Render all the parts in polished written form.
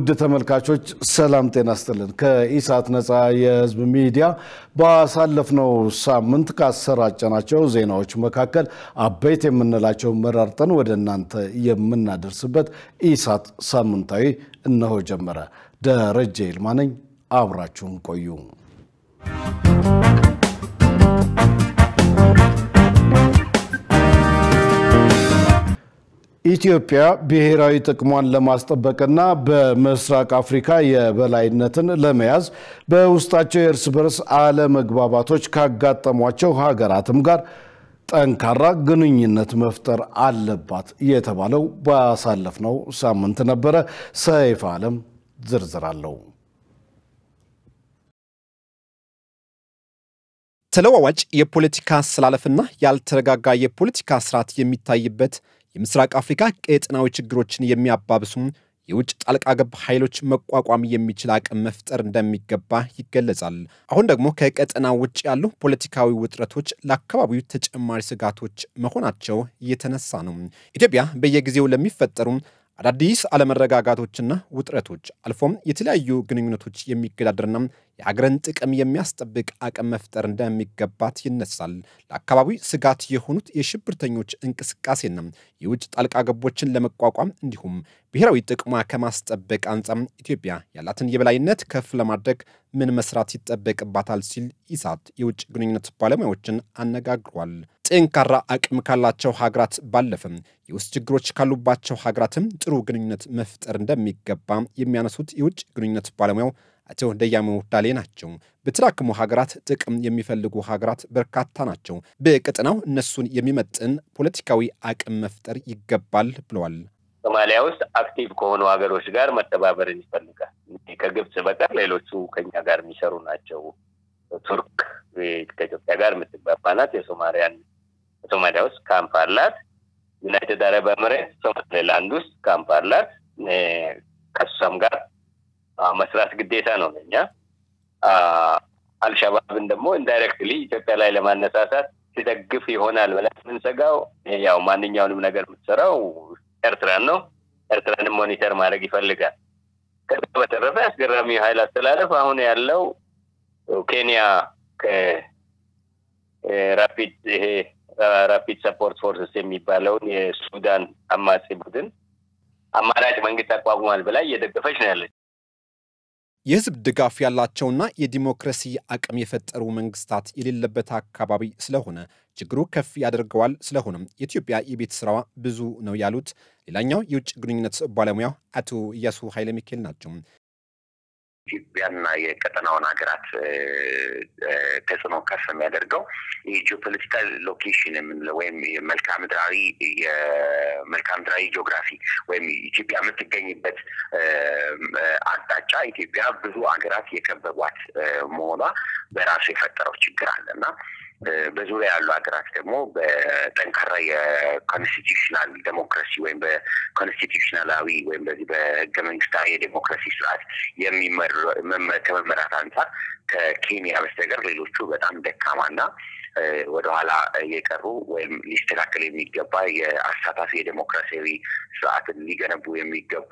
ውድ ተመልካቾች ሰላም ጤና ይስጥልን ከኢሳት ነፃ የህዝብ ሚዲያ ባሳለፍነው ሳምንት ካሰራጨናቸው ዜናዎች መካከል አበይት የምንላቸው መራርጠን ወደናንተ የምናደርስበት ኢሳት ሳምንታዊ እነሆ ጀመረ ደረጀ ይልማነኝ አብራችሁን ቆዩ ኢትዮጵያ ብሔራዊ ጥቅሟን ለማስጠበቅና በመስራቅ አፍሪካ የበላይነትን ለመያዝ በውስጣቸው የእርስ በርስ አለመግባባቶች ካጋጠሟቸው ሀገራትም ጋር ጠንካራ ግንኙነት መፍጠር አለባት የተባለው ባሳለፍነው ሳምንት ነበረ ሰይፍ ዓለም ዝርዝር አለው ተለዋዋጭ የፖለቲካ አሰላለፍና ያልተረጋጋ የፖለቲካ ስርዓት የሚታይበት የምስራቅ አፍሪካ ቀጠናዊ ችግሮችን የሚያባብሱ የውጭ ጣልቃ ገብ ኃይሎች መቋቋም የሚችል አቅም መፍጠር እንደሚገባ ይገለጻል። አሁን ደግሞ ከቀጠናው ውጭ ያሉ ፖለቲካዊ ውጥረቶች ለአካባቢው ተጨማሪ ስጋቶች መሆናቸው እየተነሳ ነው። ኢትዮጵያ በየጊዜው ለሚፈጠሩ አዳዲስ አለመረጋጋቶችና ውጥረቶች አልፎም የተለያዩ ግንኙነቶች የሚገዳደርና የሀገርን ጥቅም የሚያስጠብቅ አቅም መፍጠር እንደሚገባት ይነሳል። ለአካባቢው ስጋት የሆኑት የሽብርተኞች እንቅስቃሴና የውጭ ጣልቃ ገቦችን ለመቋቋም እንዲሁም ብሔራዊ ጥቅሟ ከማስጠበቅ አንጻር ኢትዮጵያ ያላትን የበላይነት ከፍ ለማድረግ ምን መስራት ይጠበቅባታል ሲል ኢሳት የውጭ ግንኙነት ባለሙያዎችን አነጋግሯል። ጠንካራ አቅም ካላቸው ሀገራት ባለፈም የውስጥ ችግሮች ካሉባቸው ሀገራትም ጥሩ ግንኙነት መፍጠር እንደሚገባ የሚያነሱት የውጭ ግንኙነት ባለሙያው አቶ ደያሙ ዳሌ ናቸው። በተራከሙ ሀገራት ጥቅም የሚፈልጉ ሀገራት በርካታ ናቸው። በቀጠናው እነሱን የሚመጥን ፖለቲካዊ አቅም መፍጠር ይገባል ብለዋል። ሶማሊያ ውስጥ አክቲቭ ከሆኑ ሀገሮች ጋር መተባበርን ይፈልጋል። ከግብጽ በቀር ሌሎቹ ከኛ ጋር የሚሰሩ ናቸው። ቱርክ ከኢትዮጵያ ጋር የምትግባባናት ሶማሊያ ውስጥ ካምፕ አላት። ዩናይትድ አረብ ኤሚሬትስ ሶማሌላንድ ውስጥ ካምፕ አላት። ከሷም ጋር መስራት ግዴታ ነው ለኛ። አልሻባብን ደግሞ ኢንዳይሬክትሊ ኢትዮጵያ ላይ ለማነሳሳት ሲደግፍ ይሆናል ብለን የምንሰጋው ያው ማንኛውንም ነገር የምትሰራው ኤርትራን ነው። ኤርትራንም ሞኒተር ማድረግ ይፈልጋል። ከዛ በተረፈ አስገራሚ ኃይል አስተላለፍ አሁን ያለው ኬንያ ራፒድ ሰፖርት ፎርስስ የሚባለውን የሱዳን አማጺ ቡድን አማራጭ መንግስት አቋቁሟል ብላ እየደገፈች ነው ያለች። የህዝብ ድጋፍ ያላቸውና የዲሞክራሲ አቅም የፈጠሩ መንግስታት የሌለበት አካባቢ ስለሆነ ችግሩ ከፍ ያደርገዋል። ስለሆነም የኢትዮጵያ የቤት ስራዋ ብዙ ነው ያሉት ሌላኛው የውጭ ግንኙነት ባለሙያው አቶ ኢያሱ ኃይለ ሚካኤል ናቸው። ኢትዮጵያና የቀጠናውን ሀገራት ተጽዕኖ ከፍ የሚያደርገው የጂኦፖለቲካል ሎኬሽን ወይም የመልክዓ ምድራዊ ጂኦግራፊ ወይም ኢትዮጵያ የምትገኝበት አቅጣጫ ኢትዮጵያ ብዙ ሀገራት የከበቧት መሆኗ በራሱ የፈጠረው ችግር አለና በዙሪያ ያሉ ሀገራት ደግሞ በጠንካራ የኮንስቲቱሽናል ዲሞክራሲ ወይም በኮንስቲቱሽናላዊ ወይም በዚህ በህገ መንግስታዊ የዲሞክራሲ ስርዓት ከመመራት አንጻር ከኬንያ በስተቀር ሌሎቹ በጣም ደካማና ወደኋላ የቀሩ ወይም ሊስተካከል የሚገባ የአሳታፊ የዲሞክራሲያዊ ስርዓትን ሊገነቡ የሚገቡ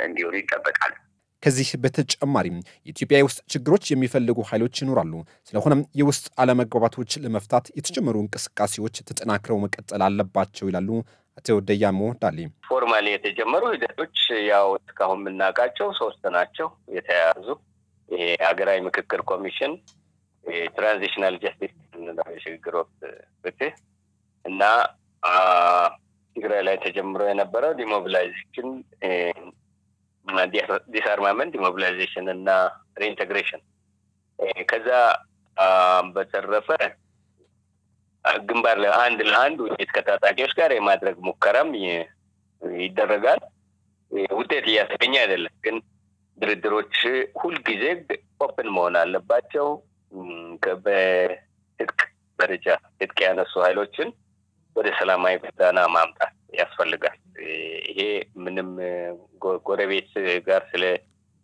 እንዲሆኑ ይጠበቃል። ከዚህ በተጨማሪም የኢትዮጵያ ውስጥ ችግሮች የሚፈልጉ ኃይሎች ይኖራሉ። ስለሆነም የውስጥ አለመግባባቶች ለመፍታት የተጀመሩ እንቅስቃሴዎች ተጠናክረው መቀጠል አለባቸው ይላሉ አቶ ደያሙ ዳሌ። ፎርማሊ የተጀመሩ ሂደቶች ያው እስካሁን የምናውቃቸው 3 ናቸው የተያዙ። ይሄ ሀገራዊ ምክክር ኮሚሽን፣ ትራንዚሽናል ጀስቲስ ሽግግር ወቅት ፍትህ እና ትግራይ ላይ ተጀምሮ የነበረው ዲሞቢላይዜሽን ዲስአርማመንት ዲሞቢላይዜሽን እና ሪኢንቴግሬሽን ከዛ በተረፈ ግንባር ለአንድ ውይይት ከታጣቂዎች ጋር የማድረግ ሙከራም ይደረጋል። ውጤት እያስገኘ አይደለም፣ ግን ድርድሮች ሁሉ ጊዜ ኦፕን መሆን አለባቸው። በትጥቅ ደረጃ ትጥቅ ያነሱ ኃይሎችን ወደ ሰላማዊ ጎዳና ማምጣት ያስፈልጋል። ይሄ ምንም ጎረቤት ጋር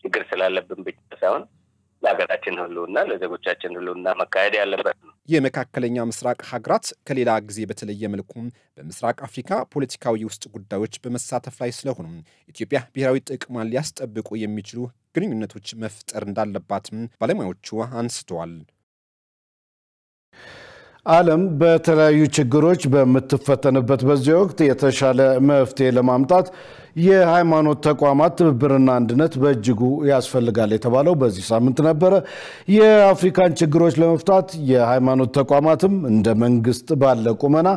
ችግር ስላለብን ብቻ ሳይሆን ለሀገራችን ሁሉና ለዜጎቻችን ሁሉና መካሄድ ያለበት ነው። የመካከለኛ ምስራቅ ሀገራት ከሌላ ጊዜ በተለየ መልኩ በምስራቅ አፍሪካ ፖለቲካዊ ውስጥ ጉዳዮች በመሳተፍ ላይ ስለሆኑ ኢትዮጵያ ብሔራዊ ጥቅሟን ሊያስጠብቁ የሚችሉ ግንኙነቶች መፍጠር እንዳለባትም ባለሙያዎቹ አንስተዋል። ዓለም በተለያዩ ችግሮች በመተፈተነበት በዚህ ወቅት የተሻለ መፍትሄ ለማምጣት የሃይማኖት ተቋማት ትብብርና አንድነት በእጅጉ ያስፈልጋል የተባለው በዚህ ሳምንት ነበር። የአፍሪካን ችግሮች ለመፍታት የሃይማኖት ተቋማትም እንደ መንግስት ባለ ቁመና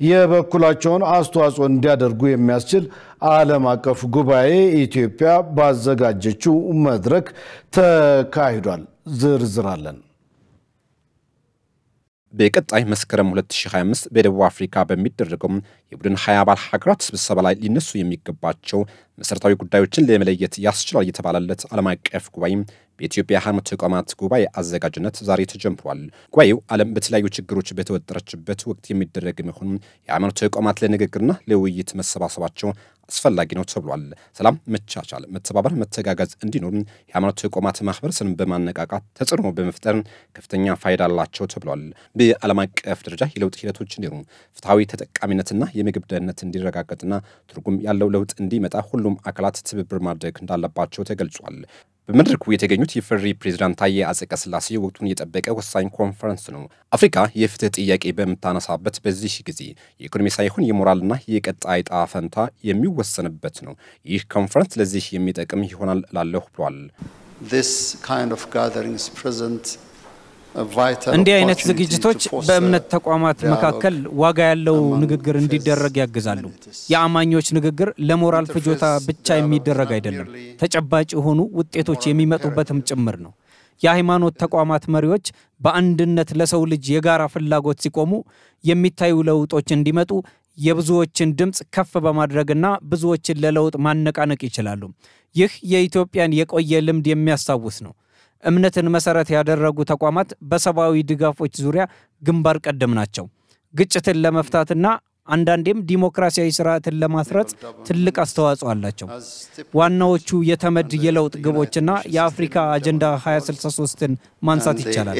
የበኩላቸውን አስተዋጽኦ እንዲያደርጉ የሚያስችል ዓለም አቀፍ ጉባኤ ኢትዮጵያ ባዘጋጀችው መድረክ ተካሂዷል። ዝርዝር አለን። በቀጣይ መስከረም 2025 በደቡብ አፍሪካ በሚደረገው የቡድን 20 አባል ሀገራት ስብሰባ ላይ ሊነሱ የሚገባቸው መሰረታዊ ጉዳዮችን ለመለየት ያስችላል የተባለለት ዓለም አቀፍ ጉባኤ በኢትዮጵያ ሃይማኖት ተቋማት ጉባኤ አዘጋጅነት ዛሬ ተጀምሯል። ጉባኤው ዓለም በተለያዩ ችግሮች በተወጠረችበት ወቅት የሚደረግ መሆኑን የሃይማኖት ተቋማት ለንግግርና ለውይይት መሰባሰባቸው አስፈላጊ ነው ተብሏል። ሰላም፣ መቻቻል፣ መተባበር፣ መተጋገዝ እንዲኖር የሃይማኖት ተቋማት ማህበረሰብን በማነቃቃት ተጽዕኖ በመፍጠር ከፍተኛ ፋይዳ አላቸው ተብሏል። በዓለም አቀፍ ደረጃ የለውጥ ሂደቶች እንዲኖሩ ፍትሐዊ ተጠቃሚነትና የምግብ ደህንነት እንዲረጋገጥና ትርጉም ያለው ለውጥ እንዲመጣ ሁሉም አካላት ትብብር ማድረግ እንዳለባቸው ተገልጿል። በመድረኩ የተገኙት የፍሪ ፕሬዝዳንት ታዬ አጽቀሥላሴ ወቅቱን የጠበቀ ወሳኝ ኮንፈረንስ ነው። አፍሪካ የፍትህ ጥያቄ በምታነሳበት በዚህ ጊዜ የኢኮኖሚ ሳይሆን የሞራልና የቀጣይ ዕጣ ፈንታ የሚወሰንበት ነው። ይህ ኮንፈረንስ ለዚህ የሚጠቅም ይሆናል ላለሁ ብሏል። እንዲህ አይነት ዝግጅቶች በእምነት ተቋማት መካከል ዋጋ ያለው ንግግር እንዲደረግ ያግዛሉ። የአማኞች ንግግር ለሞራል ፍጆታ ብቻ የሚደረግ አይደለም፣ ተጨባጭ የሆኑ ውጤቶች የሚመጡበትም ጭምር ነው። የሃይማኖት ተቋማት መሪዎች በአንድነት ለሰው ልጅ የጋራ ፍላጎት ሲቆሙ የሚታዩ ለውጦች እንዲመጡ የብዙዎችን ድምጽ ከፍ በማድረግና ብዙዎችን ለለውጥ ማነቃነቅ ይችላሉ። ይህ የኢትዮጵያን የቆየ ልምድ የሚያሳውስ ነው። እምነትን መሰረት ያደረጉ ተቋማት በሰብአዊ ድጋፎች ዙሪያ ግንባር ቀደም ናቸው። ግጭትን ለመፍታትና አንዳንዴም ዲሞክራሲያዊ ስርዓትን ለማስረጽ ትልቅ አስተዋጽኦ አላቸው። ዋናዎቹ የተመድ የለውጥ ግቦችና የአፍሪካ አጀንዳ 2063ን ማንሳት ይቻላል።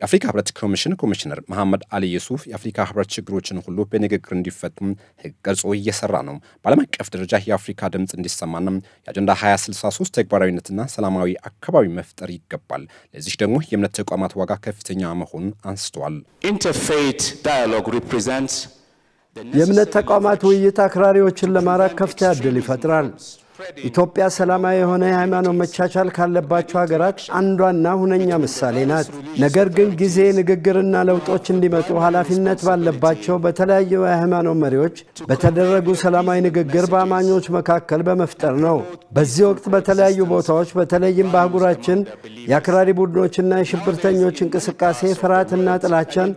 የአፍሪካ ህብረት ኮሚሽነር መሐመድ አሊ ዩሱፍ የአፍሪካ ህብረት ችግሮችን ሁሉ በንግግር እንዲፈቱ ህግ ቀርጾ እየሰራ ነው። በዓለም አቀፍ ደረጃ የአፍሪካ ድምጽ እንዲሰማና የአጀንዳ 2063 ተግባራዊነትና ሰላማዊ አካባቢ መፍጠር ይገባል። ለዚህ ደግሞ የእምነት ተቋማት ዋጋ ከፍተኛ መሆኑን አንስተዋል። የእምነት ተቋማት ውይይት አክራሪዎችን ለማራቅ ከፍተኛ ዕድል ይፈጥራል። ኢትዮጵያ ሰላማዊ የሆነ የሃይማኖት መቻቻል ካለባቸው ሀገራት አንዷና ሁነኛ ምሳሌ ናት። ነገር ግን ጊዜ ንግግርና ለውጦች እንዲመጡ ኃላፊነት ባለባቸው በተለያዩ የሃይማኖት መሪዎች በተደረጉ ሰላማዊ ንግግር በአማኞች መካከል በመፍጠር ነው። በዚህ ወቅት በተለያዩ ቦታዎች በተለይም በአህጉራችን የአክራሪ ቡድኖችና የሽብርተኞች እንቅስቃሴ ፍርሃትና ጥላቻን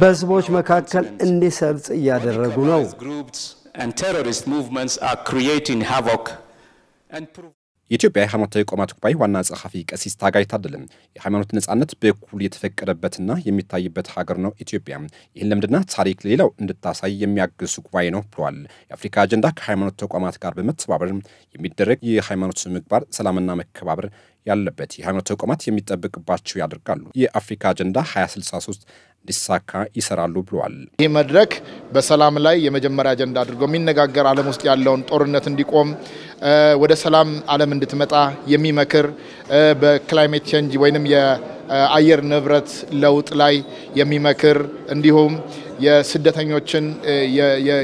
በህዝቦች መካከል እንዲሰርጽ እያደረጉ ነው። የኢትዮጵያ ሃይማኖት ተቋማት ጉባኤ ዋና ጸሐፊ ቀሲስ ታጋይ ታደለ የሃይማኖት ነጻነት በኩል የተፈቀደበትና የሚታይበት ሀገር ነው ኢትዮጵያ። ይህን ልምድና ታሪክ ሌላው እንድታሳይ የሚያግዝ ጉባኤ ነው ብሏል። የአፍሪካ አጀንዳ ከሃይማኖት ተቋማት ጋር በመተባበር የሚደረግ የሃይማኖት ምግባር፣ ሰላምና መከባበር ያለበት የሃይማኖት ተቋማት የሚጠበቅባቸው ያደርጋሉ። የአፍሪካ አጀንዳ 2063 ዲሳካ ይሰራሉ ብለዋል። ይህ መድረክ በሰላም ላይ የመጀመሪያ አጀንዳ አድርጎ የሚነጋገር ዓለም ውስጥ ያለውን ጦርነት እንዲቆም ወደ ሰላም ዓለም እንድትመጣ የሚመክር በክላይሜት ቼንጅ ወይንም የአየር ንብረት ለውጥ ላይ የሚመክር እንዲሁም የስደተኞችን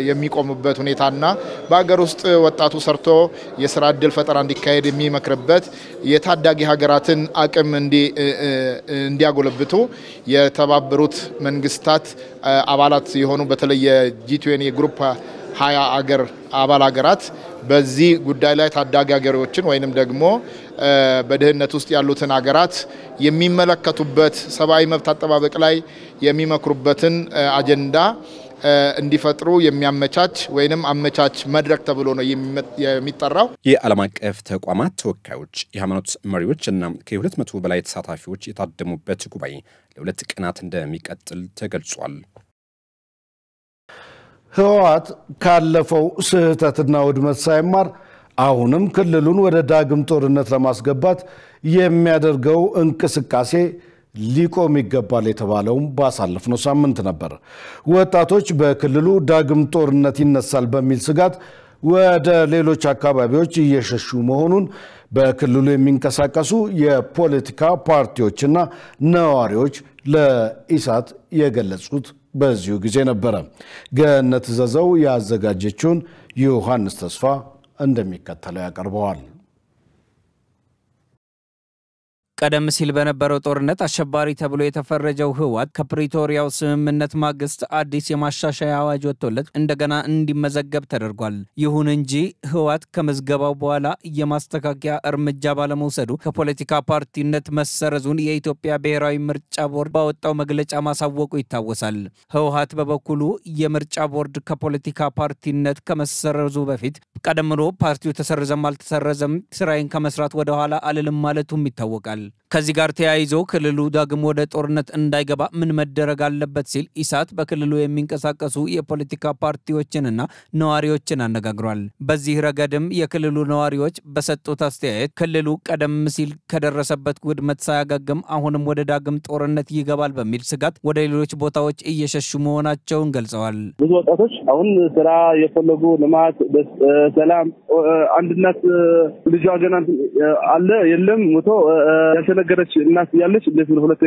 የሚቆሙበት ሁኔታና በአገር ውስጥ ወጣቱ ሰርቶ የሥራ ዕድል ፈጠራ እንዲካሄድ የሚመክርበት የታዳጊ ሀገራትን አቅም እንዲያጎለብቱ የተባበሩት መንግስታት አባላት የሆኑ በተለይ የጂ20 የግሩፕ 20 አገር አባል ሀገራት በዚህ ጉዳይ ላይ ታዳጊ ሀገሮችን ወይንም ደግሞ በድህነት ውስጥ ያሉትን ሀገራት የሚመለከቱበት ሰብአዊ መብት አጠባበቅ ላይ የሚመክሩበትን አጀንዳ እንዲፈጥሩ የሚያመቻች ወይንም አመቻች መድረክ ተብሎ ነው የሚጠራው። የዓለም አቀፍ ተቋማት ተወካዮች፣ የሃይማኖት መሪዎች እና ከ200 በላይ ተሳታፊዎች የታደሙበት ጉባኤ ለ2 ቀናት እንደሚቀጥል ተገልጿል። ህወሓት ካለፈው ስህተትና ውድመት ሳይማር አሁንም ክልሉን ወደ ዳግም ጦርነት ለማስገባት የሚያደርገው እንቅስቃሴ ሊቆም ይገባል የተባለውም ባሳለፍነው ሳምንት ነበር። ወጣቶች በክልሉ ዳግም ጦርነት ይነሳል በሚል ስጋት ወደ ሌሎች አካባቢዎች እየሸሹ መሆኑን በክልሉ የሚንቀሳቀሱ የፖለቲካ ፓርቲዎችና ነዋሪዎች ለኢሳት የገለጹት በዚሁ ጊዜ ነበር። ገነት ዘዘው ያዘጋጀችውን ዮሐንስ ተስፋ እንደሚከተለው ያቀርበዋል። ቀደም ሲል በነበረው ጦርነት አሸባሪ ተብሎ የተፈረጀው ህወሓት ከፕሪቶሪያው ስምምነት ማግስት አዲስ የማሻሻያ አዋጅ ወጥቶለት እንደገና እንዲመዘገብ ተደርጓል። ይሁን እንጂ ህወሓት ከመዝገባው በኋላ የማስተካከያ እርምጃ ባለመውሰዱ ከፖለቲካ ፓርቲነት መሰረዙን የኢትዮጵያ ብሔራዊ ምርጫ ቦርድ ባወጣው መግለጫ ማሳወቁ ይታወሳል። ህወሓት በበኩሉ የምርጫ ቦርድ ከፖለቲካ ፓርቲነት ከመሰረዙ በፊት ቀደም ብሎ ፓርቲው ተሰረዘም አልተሰረዘም ስራዬን ከመስራት ወደ ኋላ አልልም ማለቱም ይታወቃል። ከዚህ ጋር ተያይዞ ክልሉ ዳግም ወደ ጦርነት እንዳይገባ ምን መደረግ አለበት ሲል ኢሳት በክልሉ የሚንቀሳቀሱ የፖለቲካ ፓርቲዎችንና ነዋሪዎችን አነጋግሯል። በዚህ ረገድም የክልሉ ነዋሪዎች በሰጡት አስተያየት ክልሉ ቀደም ሲል ከደረሰበት ውድመት ሳያገግም አሁንም ወደ ዳግም ጦርነት ይገባል በሚል ስጋት ወደ ሌሎች ቦታዎች እየሸሹ መሆናቸውን ገልጸዋል። ብዙ ወጣቶች አሁን ስራ የፈለጉ ልማት፣ ሰላም፣ አንድነት ልጅ ገና አለ የለም ሞቶ ያልተነገረች እናት ያለች እንዴት ነው ሁለት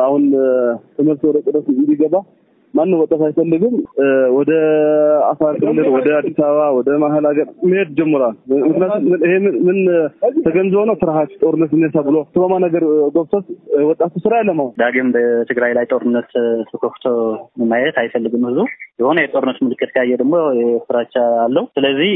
አሁን ትምህርት ወደ ጦርነት እንዲገባ ማንንም ወጣት አይፈልግም። ወደ አፋር ክልል ወደ አዲስ አበባ ወደ መሀል ሀገር መሄድ ጀምሯል። ምክንያቱም ይሄ ምን ተገንዝቦ ነው ፍርሃት ጦርነት እንደዛ ብሎ ተማማ ነገር ዶክተር ወጣቱ ስራ ያለማው ዳግም በትግራይ ላይ ጦርነት ተከፍቶ ማየት አይፈልግም። ህዝቡ የሆነ የጦርነት ምልክት ካየ ደግሞ ፍራቻ አለው። ስለዚህ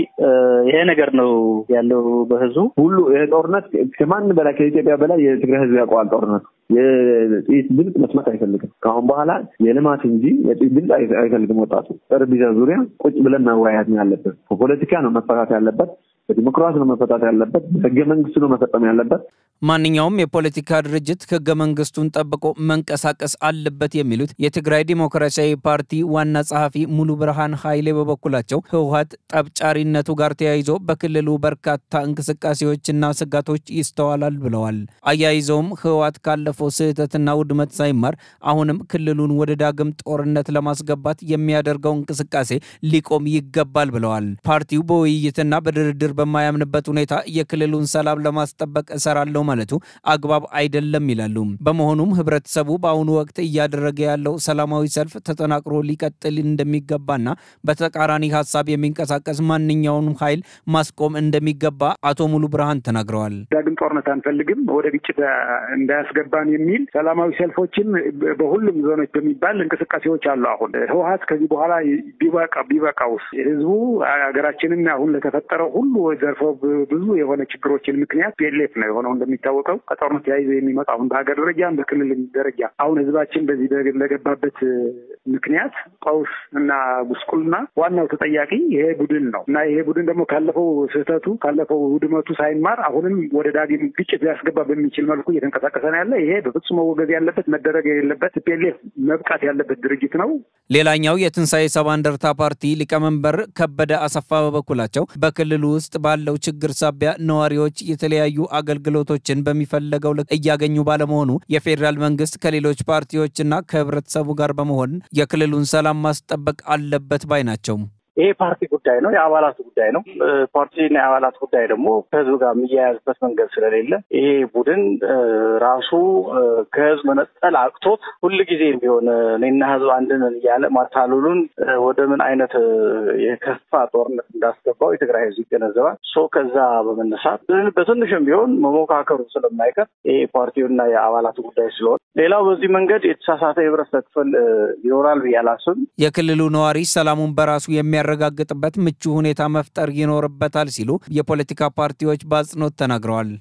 ይሄ ነገር ነው ያለው በህዝቡ ሁሉ። ይሄ ጦርነት ከማን በላይ ከኢትዮጵያ በላይ የትግራይ ህዝብ ያውቀዋል። ጦርነት የጥይት ድምፅ መስማት አይፈልግም። ካሁን በኋላ የልማት እንጂ የጥይት ድምፅ አይፈልግም። ወጣቱ ጠረጴዛ ዙሪያ ቁጭ ብለን መወያየት ያለበት ፖለቲካ ነው መፈታት ያለበት፣ ዲሞክራሲ ነው መፈታት ያለበት፣ ህገ መንግስቱ ነው መፈጸም ያለበት። ማንኛውም የፖለቲካ ድርጅት ህገ መንግስቱን ጠብቆ መንቀሳቀስ አለበት የሚሉት የትግራይ ዲሞክራሲያዊ ፓርቲ ዋና ጸሐፊ ሙሉ ብርሃን ኃይሌ በበኩላቸው ህወሓት ጠብጫሪነቱ ጋር ተያይዞ በክልሉ በርካታ እንቅስቃሴዎችና ስጋቶች ይስተዋላል ብለዋል። አያይዘውም ህወሓት ካለፈው ስህተትና ውድመት ሳይማር አሁንም ክልሉን ወደ ዳግም ጦርነት ለማስገባት የሚያደርገው እንቅስቃሴ ሊቆም ይገባል ብለዋል። ፓርቲው በውይይትና በድርድር በማያምንበት ሁኔታ የክልሉን ሰላም ለማስጠበቅ እሰራለሁ ማለቱ አግባብ አይደለም ይላሉ። በመሆኑም ህብረተሰቡ በአሁኑ ወቅት እያደረገ ያለው ሰላማዊ ሰልፍ ተጠናክሮ ሊቀጥል እንደሚገባና በተቃራኒ ሐሳብ የሚንቀሳቀስ ማንኛውንም ኃይል ማስቆም እንደሚገባ አቶ ሙሉ ብርሃን ተናግረዋል። ዳግም ጦርነት አንፈልግም፣ ወደ ግጭት እንዳያስገባን የሚል ሰላማዊ ሰልፎችን በሁሉም ዞኖች በሚባል እንቅስቃሴዎች አሉ። አሁን ህወሓት ከዚህ በኋላ ቢበቃውስ ህዝቡ ሀገራችንን አሁን ለተፈጠረው ሁሉ ዘርፎ ብዙ የሆነ ችግሮችን ምክንያት ፒኤልኤፍ ነው የሆነው። እንደሚታወቀው ከጦርነት ተያይዞ የሚመጣው አሁን በሀገር ደረጃ በክልል ደረጃ አሁን ህዝባችን በዚህ ለገባበት ምክንያት ቀውስ እና ጉስቁልና ዋናው ተጠያቂ ይሄ ቡድን ነው እና ይሄ ቡድን ደግሞ ካለፈው ስህተቱ ካለፈው ውድመቱ ሳይማር አሁንም ወደ ዳግም ግጭት ሊያስገባ በሚችል መልኩ እየተንቀሳቀሰ ነው ያለ። ይሄ በፍጹም መወገዝ ያለበት መደረግ የሌለበት ፒኤልኤፍ መብቃት ያለበት ድርጅት ነው። ሌላኛው የትንሳኤ ሰባ እንደርታ ፓርቲ ሊቀመንበር ከበደ አሰፋ በበኩላቸው በክልሉ ውስጥ ባለው ችግር ሳቢያ ነዋሪዎች የተለያዩ አገልግሎቶችን በሚፈለገው ልክ እያገኙ ባለመሆኑ የፌደራል መንግስት ከሌሎች ፓርቲዎችና ከህብረተሰቡ ጋር በመሆን የክልሉን ሰላም ማስጠበቅ አለበት ባይ ናቸው። ይሄ ፓርቲ ጉዳይ ነው፣ የአባላቱ ጉዳይ ነው። ፓርቲና የአባላት ጉዳይ ደግሞ ከህዝብ ጋር የሚያያዝበት መንገድ ስለሌለ ይሄ ቡድን ራሱ ከህዝብ መነጠል አቅቶት ሁልጊዜ ቢሆን እኔና ህዝብ አንድ ነን እያለ ማታለሉን ወደ ምን አይነት የከፋ ጦርነት እንዳስገባው የትግራይ ህዝብ ይገነዘባል። ከዛ በመነሳት በትንሽም ቢሆን መሞካከሩ ስለማይቀር ይሄ ፓርቲውና የአባላቱ ጉዳይ ስለሆነ ሌላው በዚህ መንገድ የተሳሳተ የህብረተሰብ ክፍል ይኖራል ብዬ አላስብም። የክልሉ ነዋሪ ሰላሙን በራሱ የሚያረጋግጥበት ምቹ ሁኔታ መፍጠር ይኖርበታል ሲሉ የፖለቲካ ፓርቲዎች በአጽንኦት ተናግረዋል።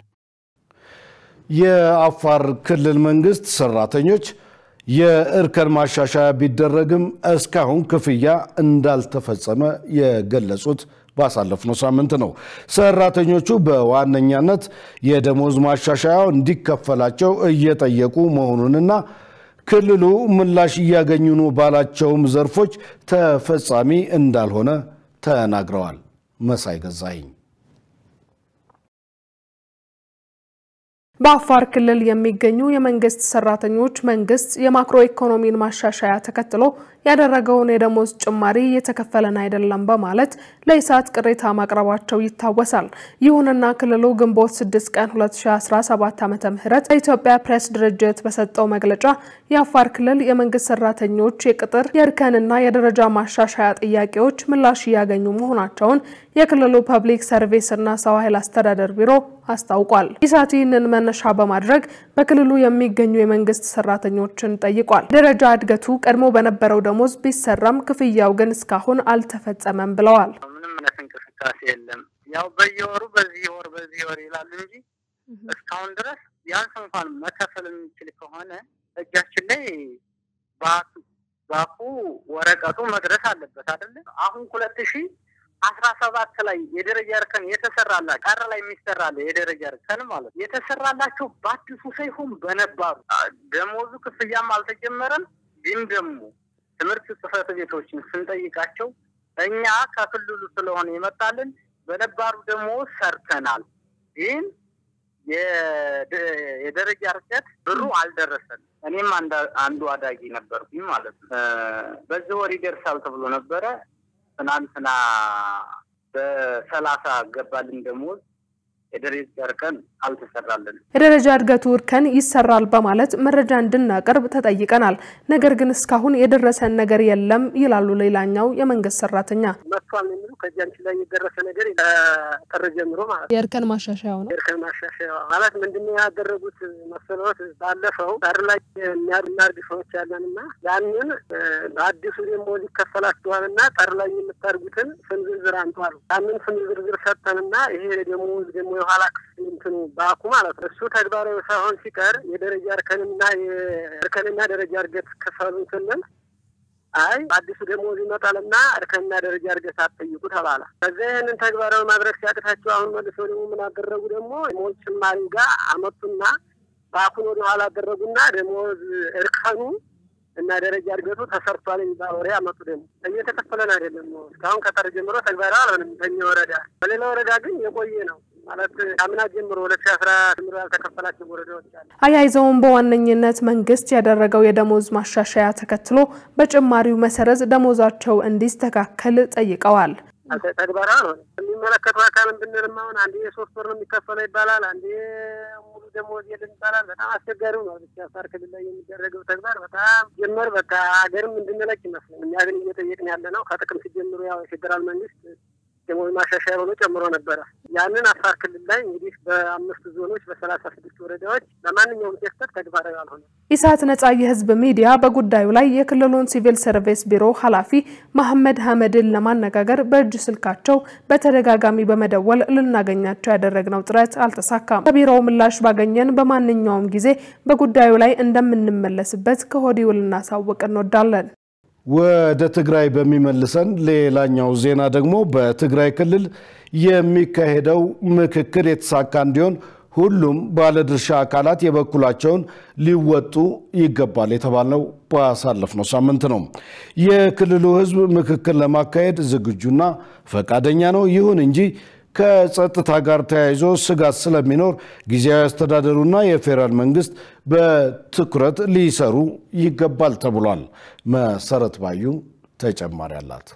የአፋር ክልል መንግስት ሰራተኞች የእርከን ማሻሻያ ቢደረግም እስካሁን ክፍያ እንዳልተፈጸመ የገለጹት ባሳለፍነው ሳምንት ነው። ሰራተኞቹ በዋነኛነት የደሞዝ ማሻሻያው እንዲከፈላቸው እየጠየቁ መሆኑንና ክልሉ ምላሽ እያገኙ ነው ባላቸውም ዘርፎች ተፈጻሚ እንዳልሆነ ተናግረዋል። መሳይ ገዛኸኝ በአፋር ክልል የሚገኙ የመንግስት ሰራተኞች መንግስት የማክሮ ኢኮኖሚን ማሻሻያ ተከትሎ ያደረገውን የደሞዝ ጭማሪ የተከፈለን አይደለም በማለት ለኢሳት ቅሬታ ማቅረባቸው ይታወሳል። ይሁንና ክልሉ ግንቦት 6 ቀን 2017 ዓ.ም ለኢትዮጵያ ፕሬስ ድርጅት በሰጠው መግለጫ የአፋር ክልል የመንግስት ሰራተኞች የቅጥር የእርከንና የደረጃ ማሻሻያ ጥያቄዎች ምላሽ ያገኙ መሆናቸውን የክልሉ ፐብሊክ ሰርቪስ እና ሰው ኃይል አስተዳደር ቢሮ አስታውቋል። ኢሳት ይህንን መነሻ በማድረግ በክልሉ የሚገኙ የመንግስት ሰራተኞችን ጠይቋል። ደረጃ እድገቱ ቀድሞ በነበረው ደሞዝ ቢሰራም ክፍያው ግን እስካሁን አልተፈጸመም ብለዋል። ምንም እንቅስቃሴ የለም። ያው በየወሩ በዚህ ወር ይላል እንጂ እስካሁን ድረስ ቢያንስ እንኳን መከፈል የሚችል ከሆነ እጃችን ላይ ባኩ ወረቀቱ መድረስ አለበት አይደል? አሁን 2017 ላይ የደረጃ እርከን የተሰራላቸው ቀረ ላይ የሚሰራለ የደረጃ እርከን ማለት የተሰራላቸው በአዲሱ ሳይሆን በነባሩ ደሞዙ ክፍያም አልተጀመረም። ግን ደግሞ ትምህርት ጽሕፈት ቤቶችን ስንጠይቃቸው እኛ ከክልሉ ስለሆነ ይመጣልን በነባሩ ደግሞ ሰርተናል፣ ግን የደረጃ እርከት ብሩ አልደረሰም። እኔም አንዱ አዳጊ ነበርኩኝ ማለት ነው። በዚህ ወር ይደርሳል ተብሎ ነበረ። ትናንትና በ30 ገባልን ደሞዝ የደረጃ እርከን አልተሰራልን። የደረጃ እድገቱ እርከን ይሰራል በማለት መረጃ እንድናቀርብ ተጠይቀናል። ነገር ግን እስካሁን የደረሰን ነገር የለም ይላሉ ሌላኛው የመንግስት ሰራተኛ። መጥቷል የሚሉ ከጃንቺ ላይ የደረሰ ነገር ጥር ጀምሮ ማለት የእርከን ማሻሻያው ነው። የእርከን ማሻሻያው ማለት ምንድነው ያደረጉት መሰሎት? ባለፈው ጥር ላይ የሚያርግ ሰዎች ያለንና ያንን በአዲሱ ደግሞ ሊከፈላችኋልና ጥር ላይ የምታርጉትን ስም ዝርዝር አንጡ አሉ። ያንን ስም ዝርዝር ሰጠንና ይሄ ደግሞ የኋላ እንትኑ ባኩ ማለት እሱ ተግባራዊ ሳይሆን ሲቀር የደረጃ እርከንና ደረጃ እድገት ክፈሉን ስንል አይ አዲሱ ደሞዝ ይመጣልና እርከንና ደረጃ እድገት አትጠይቁ ተባለ። ከዛ ይሄንን ተግባራዊ ማድረግ ሲያቅታቸው አሁን መልሰው ደግሞ ምን አደረጉ? ደግሞ ደሞዝ ጭማሪ ጋር አመጡና ባኩን ወደ ኋላ አደረጉና ደሞዝ እርከኑ እና ደረጃ እድገቱ ተሰርቷል የሚባል ወሬ አመጡ። ደግሞ እየተከፈለን አይደለም ነው እስካሁን ከጥር ጀምሮ ተግባራዊ አልሆነም። በእኛ ወረዳ በሌላ ወረዳ ግን የቆየ ነው ማለት አምና ጀምሮ 2010 ያልተከፈላቸው ወረዳዎች አሉ። አያይዘውም በዋነኝነት መንግስት ያደረገው የደሞዝ ማሻሻያ ተከትሎ በጭማሪው መሰረት ደሞዛቸው እንዲስተካከል ጠይቀዋል። ተግባራዊ ነው የሚመለከተው አካል ብንርማውን አንዴ 3 ወር ነው የሚከፈለው ይባላል፣ አንዴ ሙሉ ደሞዝ የለም ይባላል። በጣም አስቸጋሪ ነው። አፋር ክልል ላይ የሚደረገው ተግባር በጣም ጀመር በቃ ሀገርም እንድንለቅ ይመስላል። እኛ ግን እየጠየቅን ያለ ነው ከጥቅም ሲጀምሩ ያው የፌደራል መንግስት ደሞዝ ማሻሻያ ብሎ ጨምሮ ነበር። ያንን አፋር ክልል ላይ እንግዲህ በ5 ዞኖች በ36 ወረዳዎች ለማንኛውም ሴክተር ተግባራዊ አልሆነ። ኢሳት ነጻ የህዝብ ሚዲያ በጉዳዩ ላይ የክልሉን ሲቪል ሰርቪስ ቢሮ ኃላፊ መሐመድ ሐመድን ለማነጋገር በእጅ ስልካቸው በተደጋጋሚ በመደወል ልናገኛቸው ያደረግነው ጥረት አልተሳካም። ከቢሮው ምላሽ ባገኘን በማንኛውም ጊዜ በጉዳዩ ላይ እንደምንመለስበት ከወዲሁ ልናሳውቅ እንወዳለን። ወደ ትግራይ በሚመልሰን ሌላኛው ዜና ደግሞ በትግራይ ክልል የሚካሄደው ምክክር የተሳካ እንዲሆን ሁሉም ባለድርሻ አካላት የበኩላቸውን ሊወጡ ይገባል የተባለው ባሳለፍነው ሳምንት ነው። የክልሉ ህዝብ ምክክር ለማካሄድ ዝግጁና ፈቃደኛ ነው። ይሁን እንጂ ከጸጥታ ጋር ተያይዞ ስጋት ስለሚኖር ጊዜያዊ አስተዳደሩና የፌደራል መንግስት በትኩረት ሊሰሩ ይገባል ተብሏል። መሰረት ባዩ ተጨማሪ አላት።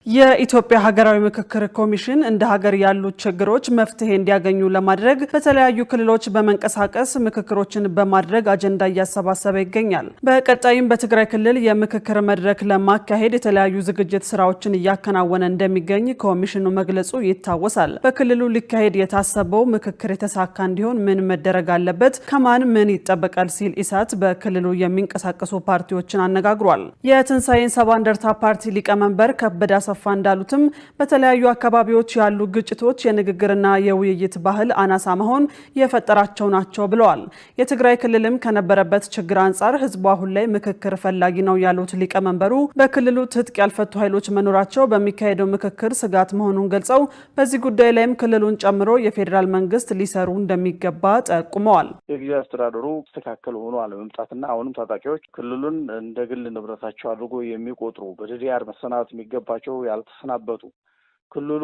የኢትዮጵያ ሀገራዊ ምክክር ኮሚሽን እንደ ሀገር ያሉ ችግሮች መፍትሄ እንዲያገኙ ለማድረግ በተለያዩ ክልሎች በመንቀሳቀስ ምክክሮችን በማድረግ አጀንዳ እያሰባሰበ ይገኛል። በቀጣይም በትግራይ ክልል የምክክር መድረክ ለማካሄድ የተለያዩ ዝግጅት ስራዎችን እያከናወነ እንደሚገኝ ኮሚሽኑ መግለጹ ይታወሳል። በክልሉ ሊካሄድ የታሰበው ምክክር የተሳካ እንዲሆን ምን መደረግ አለበት፣ ከማን ምን ይጠበቃል ሲል ኢሳት በክልሉ የሚንቀሳቀሱ ፓርቲዎችን አነጋግሯል። የትንሳኤን ሰባ እንደርታ ፓርቲ ሊቀመንበር ከበደ ሰፋ እንዳሉትም በተለያዩ አካባቢዎች ያሉ ግጭቶች የንግግርና የውይይት ባህል አናሳ መሆን የፈጠራቸው ናቸው ብለዋል። የትግራይ ክልልም ከነበረበት ችግር አንጻር ህዝቡ አሁን ላይ ምክክር ፈላጊ ነው ያሉት ሊቀመንበሩ በክልሉ ትጥቅ ያልፈቱ ኃይሎች መኖራቸው በሚካሄደው ምክክር ስጋት መሆኑን ገልጸው በዚህ ጉዳይ ላይም ክልሉን ጨምሮ የፌደራል መንግስት ሊሰሩ እንደሚገባ ጠቁመዋል። የጊዜያዊ አስተዳደሩ ተስተካከለ ሆኖ አለመምጣትና አሁንም ታጣቂዎች ክልሉን እንደ ግል ንብረታቸው አድርጎ የሚቆጥሩ በዲዲአር መሰናበት የሚገባቸው ያልተሰናበቱ ክልሉ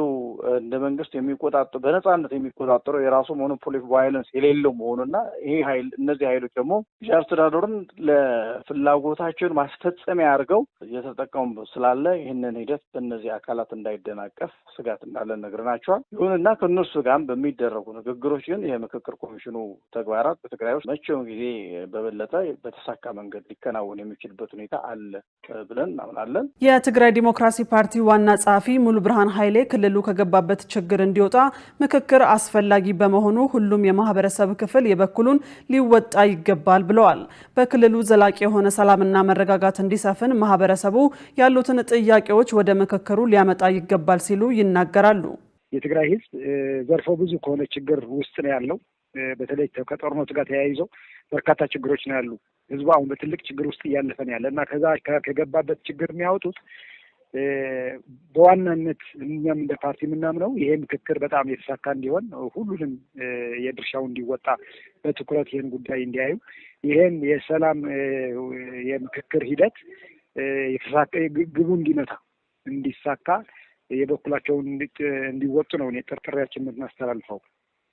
እንደ መንግስት የሚቆጣጠሩ በነጻነት የሚቆጣጠሩ የራሱ ሞኖፖሊ ኦፍ ቫዮለንስ የሌለው መሆኑና ይሄ ኃይል እነዚህ ኃይሎች ደግሞ አስተዳደሩን ለፍላጎታቸውን ማስፈጸሚያ አድርገው እየተጠቀሙ ስላለ ይህንን ሂደት በእነዚህ አካላት እንዳይደናቀፍ ስጋት እንዳለን ነግረናቸዋል። ይሁንና ከእነሱ ጋር በሚደረጉ ንግግሮች ግን የምክክር ኮሚሽኑ ተግባራት በትግራይ ውስጥ መቼውም ጊዜ በበለጠ በተሳካ መንገድ ሊከናወን የሚችልበት ሁኔታ አለ ብለን እናምናለን። የትግራይ ዲሞክራሲ ፓርቲ ዋና ጸሐፊ ሙሉ ብርሃን ኃይሌ ክልሉ ከገባበት ችግር እንዲወጣ ምክክር አስፈላጊ በመሆኑ ሁሉም የማህበረሰብ ክፍል የበኩሉን ሊወጣ ይገባል ብለዋል። በክልሉ ዘላቂ የሆነ ሰላምና መረጋጋት እንዲሰፍን ማህበረሰቡ ያሉትን ጥያቄዎች ወደ ምክክሩ ሊያመጣ ይገባል ሲሉ ይናገራሉ። የትግራይ ህዝብ ዘርፎ ብዙ ከሆነ ችግር ውስጥ ነው ያለው። በተለይ ከጦርነቱ ጋር ተያይዞ በርካታ ችግሮች ነው ያሉ። ህዝቡ አሁን በትልቅ ችግር ውስጥ እያለፈ ነው ያለ እና ከዛ ከገባበት ችግር የሚያወጡት በዋናነት እኛም እንደ ፓርቲ የምናምነው ይሄ ምክክር በጣም የተሳካ እንዲሆን ሁሉንም የድርሻው እንዲወጣ በትኩረት ይሄን ጉዳይ እንዲያዩ ይሄን የሰላም የምክክር ሂደት የተሳካ ግቡ እንዲመታ እንዲሳካ የበኩላቸውን እንዲወጡ ነው ጥሪያችን የምናስተላልፈው።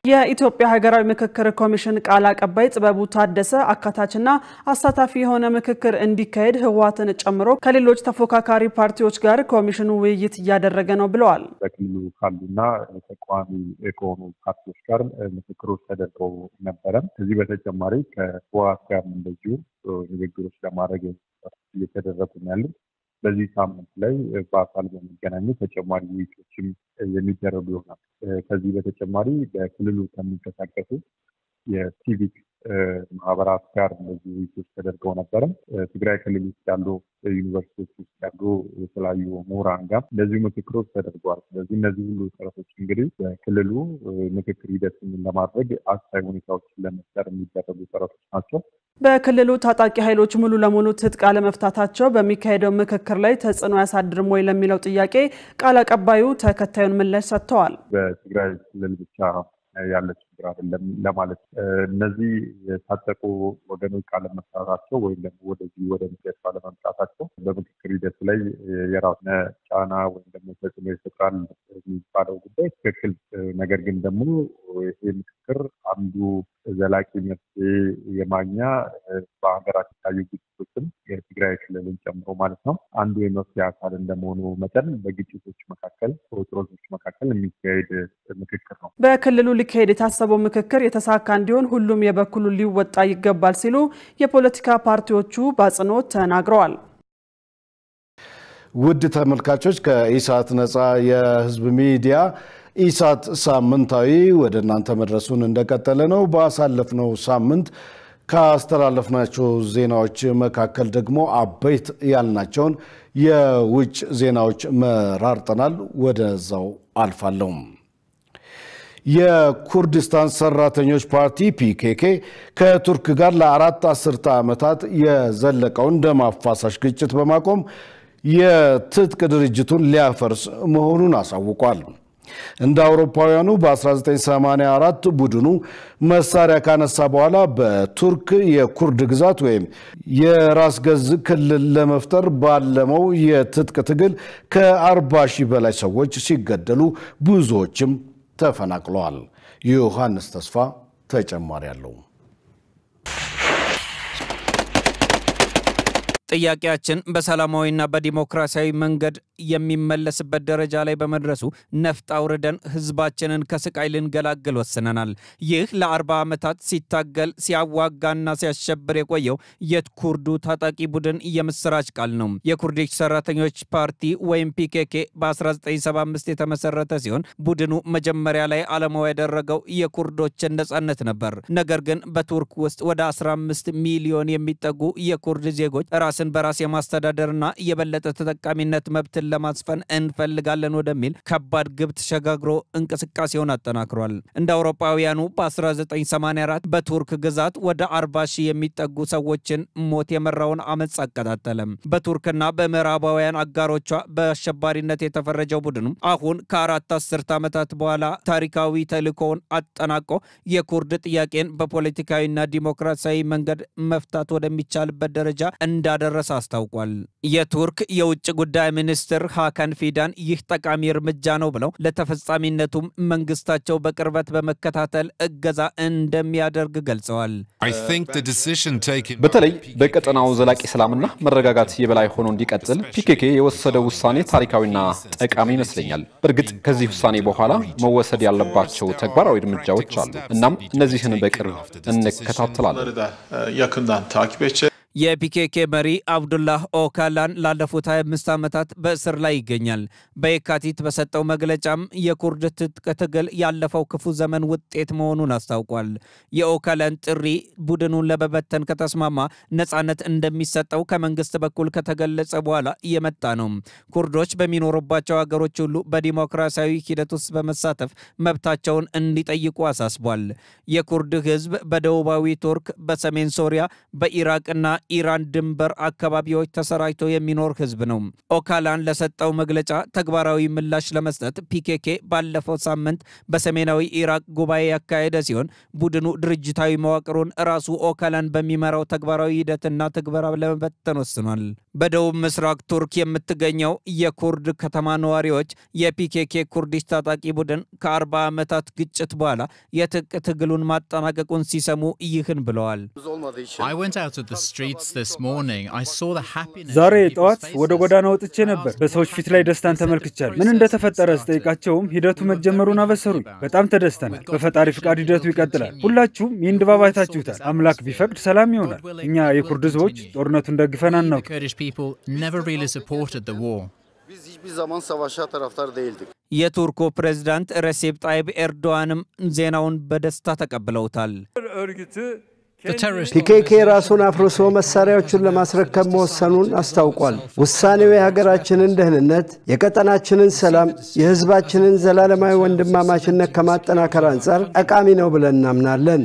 የኢትዮጵያ ሀገራዊ ምክክር ኮሚሽን ቃል አቀባይ ጥበቡ ታደሰ አካታችና አሳታፊ የሆነ ምክክር እንዲካሄድ ህወሓትን ጨምሮ ከሌሎች ተፎካካሪ ፓርቲዎች ጋር ኮሚሽኑ ውይይት እያደረገ ነው ብለዋል። በክልሉ ካሉና ተቃዋሚ ከሆኑ ፓርቲዎች ጋር ምክክሮች ተደርገው ነበረ። ከዚህ በተጨማሪ ከህወሓት ጋር እንደዚሁ ንግግሮች ለማድረግ እየተደረጉ ነው ያሉት። በዚህ ሳምንት ላይ በአካል በመገናኘት ተጨማሪ ውይይቶችም የሚደረጉ ይሆናል። ከዚህ በተጨማሪ በክልሉ ከሚንቀሳቀሱ የሲቪክ ማህበራት ጋር እንደዚህ ውይይቶች ተደርገው ነበረ። ትግራይ ክልል ውስጥ ያሉ ዩኒቨርሲቲዎች ውስጥ ያሉ የተለያዩ ምሁራን ጋር እንደዚሁ ምክክሮች ተደርገዋል። ስለዚህ እነዚህ ሁሉ ጥረቶች እንግዲህ በክልሉ ምክክር ሂደትን ለማድረግ አስቻይ ሁኔታዎችን ለመፍጠር የሚደረጉ ጥረቶች ናቸው። በክልሉ ታጣቂ ኃይሎች ሙሉ ለሙሉ ትጥቅ አለመፍታታቸው በሚካሄደው ምክክር ላይ ተጽዕኖ ያሳድርም ወይ ለሚለው ጥያቄ ቃል አቀባዩ ተከታዩን ምላሽ ሰጥተዋል። በትግራይ ክልል ብቻ ያለ ችግር አይደለም ለማለት እነዚህ የታጠቁ ወገኖች አለመፍታታቸው ወይም ደግሞ ወደዚህ ወደ ምክክር አለመምጣታቸው በምክክር ሂደት ላይ የራሱን ጫና ወይም ደግሞ ተጽዕኖ ይፈጥራል የሚባለው ጉዳይ ትክክል። ነገር ግን ደግሞ ይሄ ምክክር አንዱ ዘላቂ መፍትሄ የማግኛ በሀገራችን ታዩ ግጭቶችን የትግራይ ክልልን ጨምሮ ማለት ነው አንዱ የመፍትሄ አካል እንደመሆኑ መጠን በግጭቶች መካከል በውጥረቶች መካከል የሚካሄድ ምክክር ነው። በክልሉ ሊካሄድ የታሰበው ምክክር የተሳካ እንዲሆን ሁሉም የበኩሉን ሊወጣ ይገባል ሲሉ የፖለቲካ ፓርቲዎቹ በአጽንኦት ተናግረዋል። ውድ ተመልካቾች ከኢሳት ነፃ የህዝብ ሚዲያ ኢሳት ሳምንታዊ ወደ እናንተ መድረሱን እንደቀጠለ ነው። ባሳለፍነው ሳምንት ካስተላለፍናቸው ዜናዎች መካከል ደግሞ አበይት ያልናቸውን የውጭ ዜናዎች መራርጠናል። ወደዛው አልፋለሁ። የኩርዲስታን ሰራተኞች ፓርቲ ፒኬኬ ከቱርክ ጋር ለአራት አስርተ ዓመታት የዘለቀውን ደም አፋሳሽ ግጭት በማቆም የትጥቅ ድርጅቱን ሊያፈርስ መሆኑን አሳውቋል። እንደ አውሮፓውያኑ በ1984 ቡድኑ መሳሪያ ካነሳ በኋላ በቱርክ የኩርድ ግዛት ወይም የራስ ገዝ ክልል ለመፍጠር ባለመው የትጥቅ ትግል ከ40 ሺህ በላይ ሰዎች ሲገደሉ ብዙዎችም ተፈናቅለዋል። ዮሐንስ ተስፋ ተጨማሪ አለው። ጥያቄያችን በሰላማዊና በዲሞክራሲያዊ መንገድ የሚመለስበት ደረጃ ላይ በመድረሱ ነፍጥ አውርደን ህዝባችንን ከስቃይ ልንገላግል ወስነናል። ይህ ለ40 ዓመታት ሲታገል ሲያዋጋና ሲያሸብር የቆየው የኩርዱ ታጣቂ ቡድን የምስራች ቃል ነው። የኩርዲሽ ሰራተኞች ፓርቲ ወይም ፒኬኬ በ1975 የተመሰረተ ሲሆን ቡድኑ መጀመሪያ ላይ ዓላማው ያደረገው የኩርዶችን ነጻነት ነበር። ነገር ግን በቱርክ ውስጥ ወደ 15 ሚሊዮን የሚጠጉ የኩርድ ዜጎች ራስን በራስ የማስተዳደርና የበለጠ ተጠቃሚነት መብትን ለማስፈን እንፈልጋለን ወደሚል ከባድ ግብ ተሸጋግሮ እንቅስቃሴውን አጠናክሯል። እንደ አውሮፓውያኑ በ1984 በቱርክ ግዛት ወደ 40 ሺህ የሚጠጉ ሰዎችን ሞት የመራውን አመጽ አቀጣጠለም። በቱርክና በምዕራባውያን አጋሮቿ በአሸባሪነት የተፈረጀው ቡድኑ አሁን ከአራት አስርት ዓመታት በኋላ ታሪካዊ ተልእኮውን አጠናቆ የኩርድ ጥያቄን በፖለቲካዊና ዲሞክራሲያዊ መንገድ መፍታት ወደሚቻልበት ደረጃ እንዳደረሰ እንዳደረሰ አስታውቋል። የቱርክ የውጭ ጉዳይ ሚኒስትር ሃካን ፊዳን ይህ ጠቃሚ እርምጃ ነው ብለው ለተፈጻሚነቱም መንግስታቸው በቅርበት በመከታተል እገዛ እንደሚያደርግ ገልጸዋል። በተለይ በቀጠናው ዘላቂ ሰላምና መረጋጋት የበላይ ሆኖ እንዲቀጥል ፒኬኬ የወሰደው ውሳኔ ታሪካዊና ጠቃሚ ይመስለኛል። በእርግጥ ከዚህ ውሳኔ በኋላ መወሰድ ያለባቸው ተግባራዊ እርምጃዎች አሉ። እናም እነዚህን በቅርብ እንከታተላለን። የፒኬኬ መሪ አብዱላህ ኦካላን ላለፉት 25 ዓመታት በእስር ላይ ይገኛል። በየካቲት በሰጠው መግለጫም የኩርድ ትጥቅ ትግል ያለፈው ክፉ ዘመን ውጤት መሆኑን አስታውቋል። የኦካላን ጥሪ ቡድኑን ለመበተን ከተስማማ ነፃነት እንደሚሰጠው ከመንግስት በኩል ከተገለጸ በኋላ የመጣ ነው። ኩርዶች በሚኖሩባቸው ሀገሮች ሁሉ በዲሞክራሲያዊ ሂደት ውስጥ በመሳተፍ መብታቸውን እንዲጠይቁ አሳስቧል። የኩርድ ህዝብ በደቡባዊ ቱርክ፣ በሰሜን ሶሪያ፣ በኢራቅና ኢራን ድንበር አካባቢዎች ተሰራጭቶ የሚኖር ህዝብ ነው። ኦካላን ለሰጠው መግለጫ ተግባራዊ ምላሽ ለመስጠት ፒኬኬ ባለፈው ሳምንት በሰሜናዊ ኢራቅ ጉባኤ ያካሄደ ሲሆን ቡድኑ ድርጅታዊ መዋቅሩን ራሱ ኦካላን በሚመራው ተግባራዊ ሂደትና ተግባራ ለመበተን ወስኗል። በደቡብ ምስራቅ ቱርክ የምትገኘው የኩርድ ከተማ ነዋሪዎች የፒኬኬ ኩርዲሽ ታጣቂ ቡድን ከ40 ዓመታት ግጭት በኋላ የትጥቅ ትግሉን ማጠናቀቁን ሲሰሙ ይህን ብለዋል። ዛሬ ጠዋት ወደ ጎዳና ወጥቼ ነበር። በሰዎች ፊት ላይ ደስታን ተመልክቻለሁ። ምን እንደተፈጠረ ስጠይቃቸውም ሂደቱ መጀመሩን አበሰሩኝ። በጣም ተደስተናል። በፈጣሪ ፍቃድ ሂደቱ ይቀጥላል። ሁላችሁም ይህን ድባብ አይታችሁታል። አምላክ ቢፈቅድ ሰላም ይሆናል። እኛ የኩርድ ህዝቦች ጦርነቱን ደግፈን አናውቅም። የቱርኩ ፕሬዝዳንት ረሲፕ ጣይብ ኤርዶዋንም ዜናውን በደስታ ተቀብለውታል። ፒኬኬ ራሱን አፍርሶ መሳሪያዎቹን ለማስረከብ መወሰኑን አስታውቋል። ውሳኔው የሀገራችንን ደህንነት፣ የቀጠናችንን ሰላም፣ የህዝባችንን ዘላለማዊ ወንድማማችነት ከማጠናከር አንጻር ጠቃሚ ነው ብለን እናምናለን።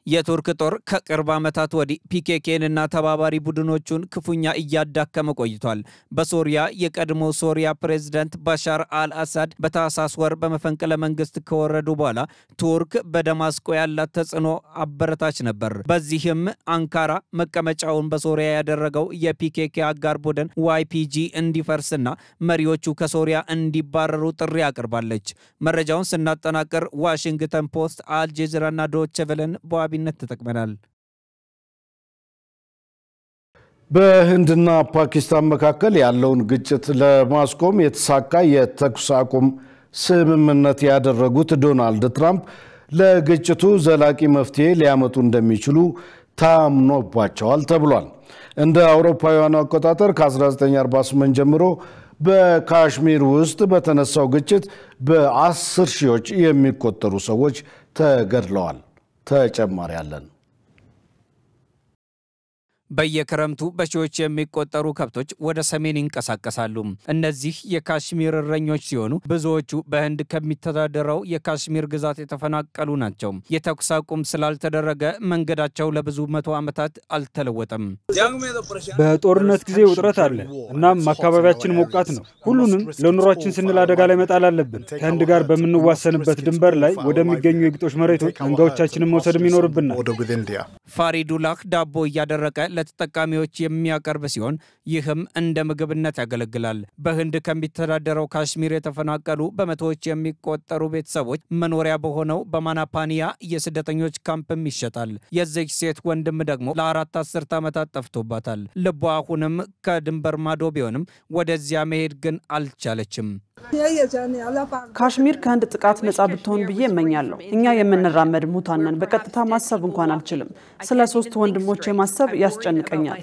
የቱርክ ጦር ከቅርብ ዓመታት ወዲህ ፒኬኬንና ተባባሪ ቡድኖቹን ክፉኛ እያዳከመ ቆይቷል። በሶሪያ የቀድሞ ሶሪያ ፕሬዝዳንት ባሻር አልአሳድ በታህሳስ ወር በመፈንቅለ መንግስት ከወረዱ በኋላ ቱርክ በደማስቆ ያላት ተጽዕኖ አበረታች ነበር። በዚህም አንካራ መቀመጫውን በሶሪያ ያደረገው የፒኬኬ አጋር ቡድን ዋይፒጂ እንዲፈርስና መሪዎቹ ከሶሪያ እንዲባረሩ ጥሪ አቅርባለች። መረጃውን ስናጠናቀር ዋሽንግተን ፖስት፣ አልጀዚራና ዶቼ ቬለን ነት ተጠቅመናል። በህንድና ፓኪስታን መካከል ያለውን ግጭት ለማስቆም የተሳካ የተኩስ አቁም ስምምነት ያደረጉት ዶናልድ ትራምፕ ለግጭቱ ዘላቂ መፍትሄ ሊያመጡ እንደሚችሉ ታምኖባቸዋል ተብሏል። እንደ አውሮፓውያኑ አቆጣጠር ከ1948 ጀምሮ በካሽሚር ውስጥ በተነሳው ግጭት በ10 ሺዎች የሚቆጠሩ ሰዎች ተገድለዋል። ተጨማሪ አለን። በየክረምቱ በሺዎች የሚቆጠሩ ከብቶች ወደ ሰሜን ይንቀሳቀሳሉ። እነዚህ የካሽሚር እረኞች ሲሆኑ ብዙዎቹ በህንድ ከሚተዳደረው የካሽሚር ግዛት የተፈናቀሉ ናቸው። የተኩስ አቁም ስላልተደረገ መንገዳቸው ለብዙ መቶ ዓመታት አልተለወጠም። በጦርነት ጊዜ ውጥረት አለ። እናም አካባቢያችን ሞቃት ነው። ሁሉንም ለኑሯችን ስንል አደጋ ላይ መጣል አለብን። ከህንድ ጋር በምንዋሰንበት ድንበር ላይ ወደሚገኙ የግጦሽ መሬቶች መንጋዎቻችንን መውሰድም ይኖርብናል። ፋሪዱላህ ዳቦ እያደረቀ ለተጠቃሚዎች የሚያቀርብ ሲሆን ይህም እንደ ምግብነት ያገለግላል። በህንድ ከሚተዳደረው ካሽሚር የተፈናቀሉ በመቶዎች የሚቆጠሩ ቤተሰቦች መኖሪያ በሆነው በማናፓኒያ የስደተኞች ካምፕም ይሸጣል። የዚህ ሴት ወንድም ደግሞ ለ4 አስርት ዓመታት ጠፍቶባታል። ልቧ አሁንም ከድንበር ማዶ ቢሆንም ወደዚያ መሄድ ግን አልቻለችም። ካሽሚር ከህንድ ጥቃት ነጻ ብትሆን ብዬ እመኛለሁ። እኛ የምንራመድ ሙታንን በቀጥታ ማሰብ እንኳን አልችልም። ስለ 3 ወንድሞቼ ማሰብ ያስጨንቀኛል።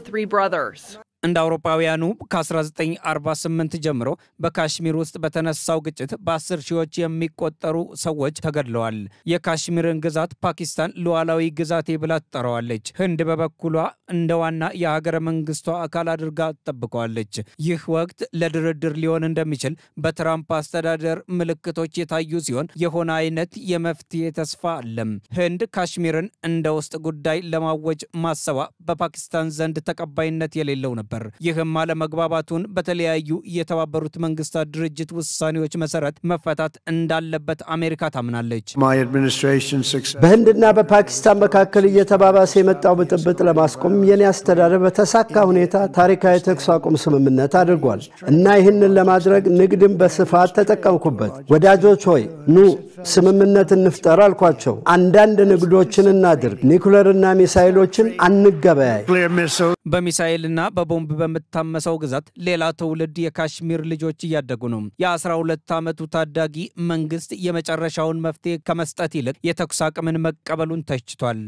እንደ አውሮፓውያኑ ከ1948 ጀምሮ በካሽሚር ውስጥ በተነሳው ግጭት በ10 ሺዎች የሚቆጠሩ ሰዎች ተገድለዋል። የካሽሚርን ግዛት ፓኪስታን ሉዓላዊ ግዛቴ ብላ ትጠራዋለች። ህንድ በበኩሏ እንደ ዋና የሀገረ መንግስቷ አካል አድርጋ ተጠብቀዋለች። ይህ ወቅት ለድርድር ሊሆን እንደሚችል በትራምፕ አስተዳደር ምልክቶች የታዩ ሲሆን የሆነ አይነት የመፍትሄ ተስፋ አለም። ህንድ ካሽሚርን እንደ ውስጥ ጉዳይ ለማወጅ ማሰባ በፓኪስታን ዘንድ ተቀባይነት የሌለው ነበር። ነበር። ይህም አለመግባባቱን በተለያዩ የተባበሩት መንግስታት ድርጅት ውሳኔዎች መሰረት መፈታት እንዳለበት አሜሪካ ታምናለች። በህንድና በፓኪስታን መካከል እየተባባሰ የመጣው ብጥብጥ ለማስቆም የኔ አስተዳደር በተሳካ ሁኔታ ታሪካዊ ተኩስ አቁም ስምምነት አድርጓል እና ይህንን ለማድረግ ንግድን በስፋት ተጠቀምኩበት። ወዳጆች ሆይ ኑ ስምምነት እንፍጠር አልኳቸው። አንዳንድ ንግዶችን እናድርግ፣ ኒኩለርና ሚሳኤሎችን አንገበያይ። በሚሳኤልና በቦምብ በመታመሰው ግዛት ሌላ ትውልድ የካሽሚር ልጆች እያደጉ ነው። የ12 ዓመቱ ታዳጊ መንግስት የመጨረሻውን መፍትሄ ከመስጠት ይልቅ የተኩስ አቁምን መቀበሉን ተችቷል።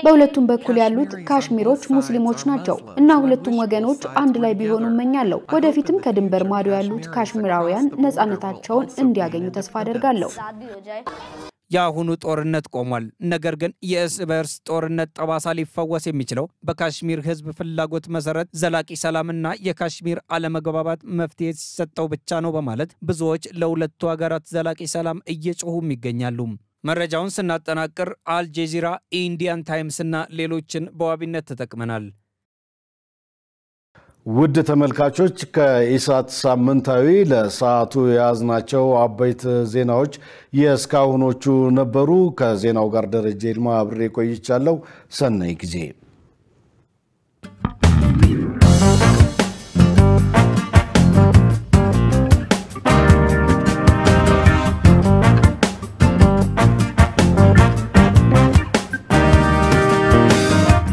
በሁለቱም በኩል ያሉት ካሽሚሮች ሙስሊሞች ናቸው እና ሁለቱም ወገኖች አንድ ላይ ቢሆኑ እመኛለሁ። ወደፊትም ከድንበር ማዶ ያሉት ካሽሚራውያን ነፃነታቸውን እንዲያገኙ ተስፋ አደርጋለሁ። የአሁኑ ጦርነት ቆሟል። ነገር ግን የእርስ በርስ ጦርነት ጠባሳ ሊፈወስ የሚችለው በካሽሚር ህዝብ ፍላጎት መሰረት ዘላቂ ሰላምና የካሽሚር አለመግባባት መፍትሄ ሲሰጠው ብቻ ነው በማለት ብዙዎች ለሁለቱ ሀገራት ዘላቂ ሰላም እየጮሁም ይገኛሉ። መረጃውን ስናጠናቅር አልጀዚራ፣ ኢንዲያን ታይምስ እና ሌሎችን በዋቢነት ተጠቅመናል። ውድ ተመልካቾች ከኢሳት ሳምንታዊ ለሰዓቱ የያዝናቸው አበይት ዜናዎች የእስካሁኖቹ ነበሩ። ከዜናው ጋር ደረጀ ይልማ አብሬ ቆይቻለሁ። ሰናይ ጊዜ